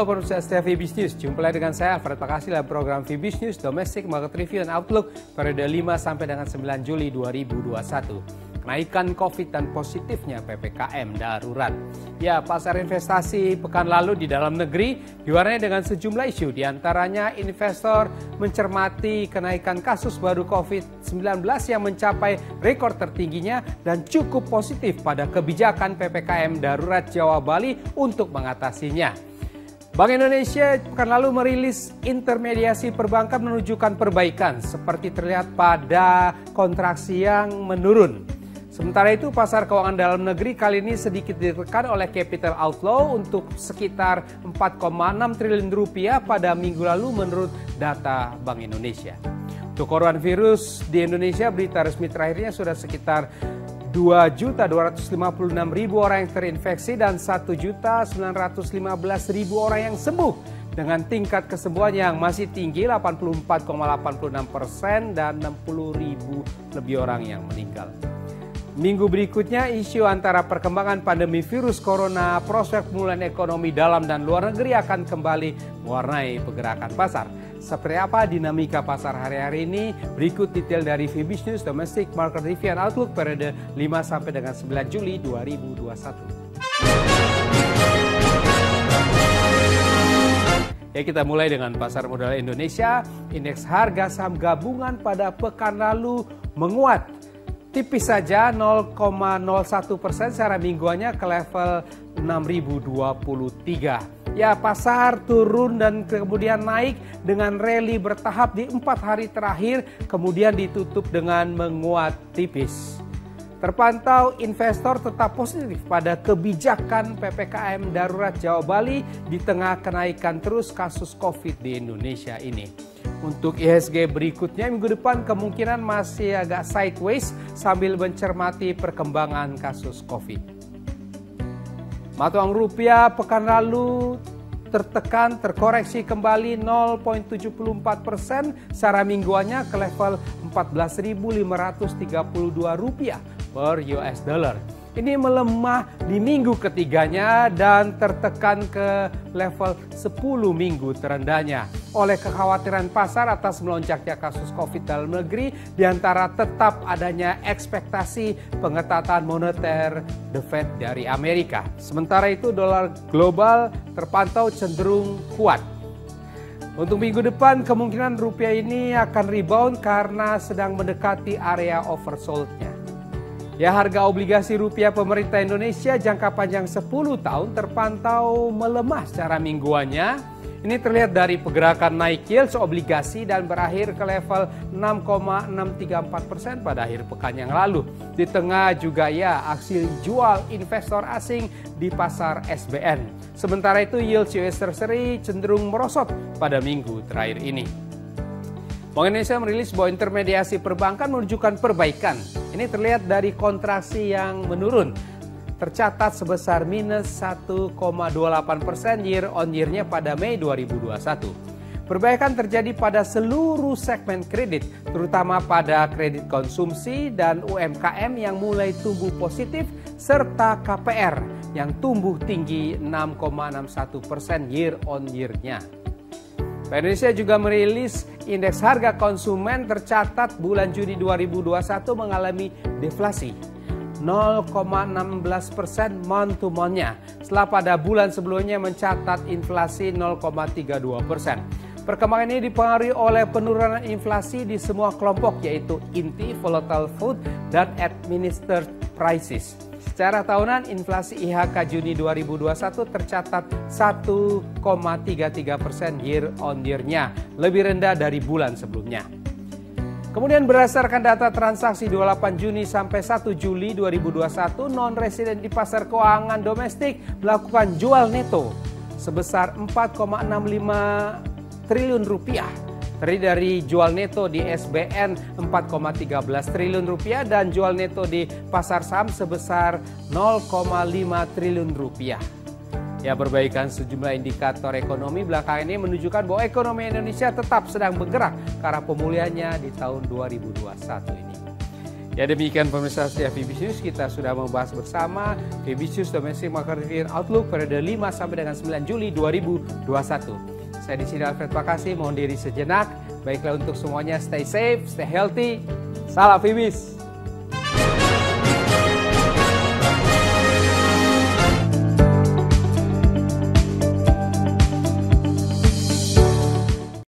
Halo pemirsa setia VBS News, jumpa lagi dengan saya Alfred Pakasi dalam program VBS News Domestic Market Review and Outlook periode 5 sampai dengan 9 Juli 2021. Kenaikan COVID dan positifnya PPKM darurat. Ya, pasar investasi pekan lalu di dalam negeri diwarnai dengan sejumlah isu, diantaranya investor mencermati kenaikan kasus baru COVID-19 yang mencapai rekor tertingginya dan cukup positif pada kebijakan PPKM darurat Jawa Bali untuk mengatasinya. Bank Indonesia pekan lalu merilis intermediasi perbankan menunjukkan perbaikan seperti terlihat pada kontraksi yang menurun. Sementara itu pasar keuangan dalam negeri kali ini sedikit ditekan oleh capital outflow untuk sekitar 4,6 triliun rupiah pada minggu lalu menurut data Bank Indonesia. Untuk korban virus di Indonesia, berita resmi terakhirnya sudah sekitar 2.256.000 orang yang terinfeksi dan 1.915.000 orang yang sembuh dengan tingkat kesembuhan yang masih tinggi 84,86% dan 60.000 lebih orang yang meninggal. Minggu berikutnya isu antara perkembangan pandemi virus corona, prospek pemulihan ekonomi dalam dan luar negeri akan kembali mewarnai pergerakan pasar. Seperti apa dinamika pasar hari-hari ini? Berikut detail dari VBS News Domestic Market Review and Outlook periode 5 sampai dengan 9 Juli 2021. Ya, kita mulai dengan pasar modal Indonesia. Indeks harga saham gabungan pada pekan lalu menguat tipis saja 0,01% secara mingguannya ke level 6.023. Ya, pasar turun dan kemudian naik dengan rally bertahap di 4 hari terakhir, kemudian ditutup dengan menguat tipis. Terpantau investor tetap positif pada kebijakan PPKM darurat Jawa Bali di tengah kenaikan terus kasus COVID di Indonesia ini. Untuk IHSG berikutnya minggu depan kemungkinan masih agak sideways sambil mencermati perkembangan kasus COVID. Mata uang rupiah pekan lalu terkoreksi kembali 0,74% secara mingguannya ke level 14.532 rupiah per US dollar. Ini melemah di minggu ketiganya dan tertekan ke level 10 minggu terendahnya oleh kekhawatiran pasar atas melonjaknya kasus COVID dalam negeri, diantara tetap adanya ekspektasi pengetatan moneter The Fed dari Amerika. Sementara itu dolar global terpantau cenderung kuat. Untuk minggu depan kemungkinan rupiah ini akan rebound karena sedang mendekati area oversold-nya. Ya, harga obligasi rupiah pemerintah Indonesia jangka panjang 10 tahun terpantau melemah secara mingguannya. Ini terlihat dari pergerakan naik yield obligasi dan berakhir ke level 6,634% pada akhir pekan yang lalu. Di tengah juga ya aksi jual investor asing di pasar SBN. Sementara itu yield US Treasury cenderung merosot pada minggu terakhir ini. Bank Indonesia merilis bahwa intermediasi perbankan menunjukkan perbaikan. Ini terlihat dari kontraksi yang menurun. Tercatat sebesar minus 1,28% year on year-nya pada Mei 2021. Perbaikan terjadi pada seluruh segmen kredit, terutama pada kredit konsumsi dan UMKM yang mulai tumbuh positif, serta KPR yang tumbuh tinggi 6,61% year on year-nya. Bank Indonesia juga merilis indeks harga konsumen tercatat bulan Juni 2021 mengalami deflasi 0,16% month to month-nya setelah pada bulan sebelumnya mencatat inflasi 0,32%. Perkembangan ini dipengaruhi oleh penurunan inflasi di semua kelompok yaitu inti, volatile food, dan administered prices. Secara tahunan, inflasi IHK Juni 2021 tercatat 1,33% year on year-nya, lebih rendah dari bulan sebelumnya. Kemudian berdasarkan data transaksi 28 Juni sampai 1 Juli 2021, non-residen di pasar keuangan domestik melakukan jual neto sebesar 4,65 triliun rupiah. Terdiri dari jual neto di SBN 4,13 triliun rupiah dan jual neto di pasar saham sebesar 0,5 triliun rupiah. Ya, perbaikan sejumlah indikator ekonomi belakangan ini menunjukkan bahwa ekonomi Indonesia tetap sedang bergerak ke arah pemulihannya di tahun 2021 ini. Ya demikian pemirsa setia VBS News, kita sudah membahas bersama VBS News Domestic Market Review and Outlook periode 5 sampai dengan 9 Juli 2021. Saya di sini Alfred Pakasi, mohon diri sejenak. Baiklah untuk semuanya, stay safe, stay healthy. Salam VBS.